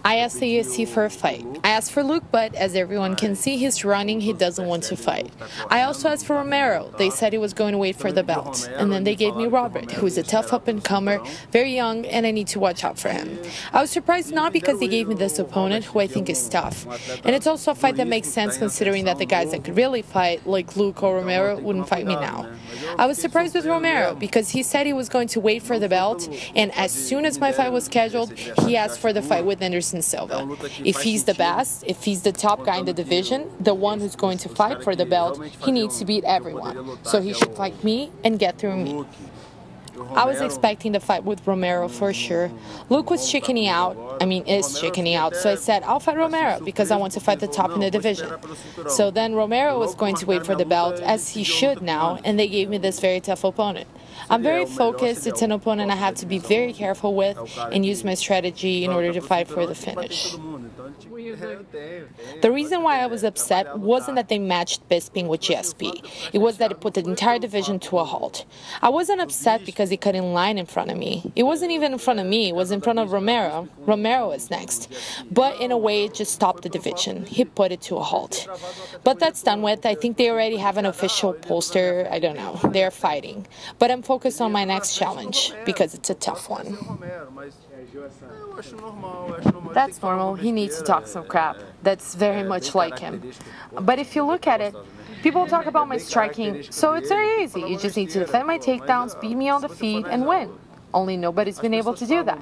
I asked the UFC for a fight. I asked for Luke, but as everyone can see, he's running, he doesn't want to fight. I also asked for Romero. They said he was going to wait for the belt. And then they gave me Robert, who is a tough up-and-comer, very young, and I need to watch out for him. I was surprised not because they gave me this opponent, who I think is tough. And it's also a fight that makes sense considering that the guys that could really fight, like Luke or Romero, wouldn't fight me now. I was surprised with Romero because he said he was going to wait for the belt, and as soon as my fight was scheduled, he asked for the fight with Anderson Silva. If he's the best, if he's the top guy in the division, the one who's going to fight for the belt, he needs to beat everyone. So he should fight me and get through me. I was expecting the fight with Romero for sure. Luke was chickening out, is chickening out, so I said, I'll fight Romero because I want to fight the top in the division. So then Romero was going to wait for the belt, as he should now, and they gave me this very tough opponent. I'm very focused. It's an opponent I have to be very careful with and use my strategy in order to fight for the finish. The reason why I was upset wasn't that they matched Bisping with GSP. It was that it put the entire division to a halt. I wasn't upset because he cut in line in front of me. It wasn't even in front of me. It was in front of Romero. Romero was next. But in a way, it just stopped the division. He put it to a halt. But that's done with. I think they already have an official poster. I don't know. They're fighting. But I'm focused on my next challenge because it's a tough one. That's normal. He needs to talk some crap. That's very much like him. But if you look at it, people talk about my striking, so it's very easy. You just need to defend my takedowns, beat me on the feet, and win. Only nobody's been able to do that.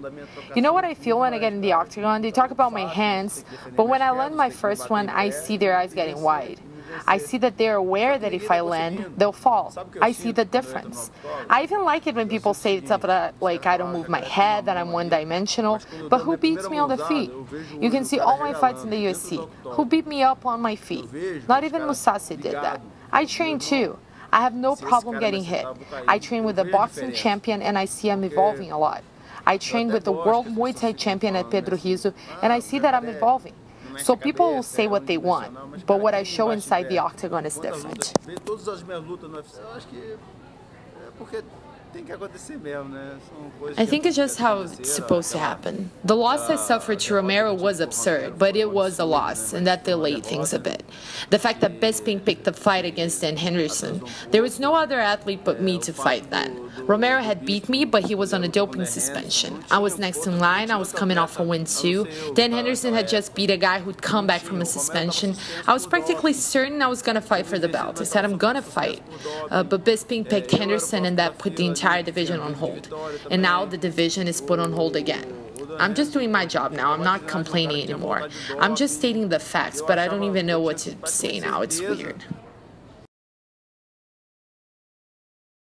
You know what I feel when I get in the octagon? They talk about my hands, but when I land my first one, I see their eyes getting wide. I see that they're aware that if I land, they'll fall. I see the difference. I even like it when people say stuff like I don't move my head, that I'm one-dimensional, but who beats me on the feet? You can see all my fights in the UFC. Who beat me up on my feet? Not even Mousasi did that. I train too. I have no problem getting hit. I train with a boxing champion and I see I'm evolving a lot. I trained with the world Muay Thai champion at Pedro Rizzo and I see that I'm evolving. So people will say what they want, but what I show inside the octagon is different. I think it's just how it's supposed to happen. The loss I suffered to Romero was absurd, but it was a loss, and that delayed things a bit. The fact that Bisping picked the fight against Dan Henderson, there was no other athlete but me to fight then. Romero had beat me, but he was on a doping suspension. I was next in line, I was coming off a win too. Dan Henderson had just beat a guy who'd come back from a suspension. I was practically certain I was going to fight for the belt. I said I'm going to fight. But Bisping picked Henderson, and that put the entire division on hold. And now the division is put on hold again. I'm just doing my job now. I'm not complaining anymore. I'm just stating the facts, but I don't even know what to say now. It's weird.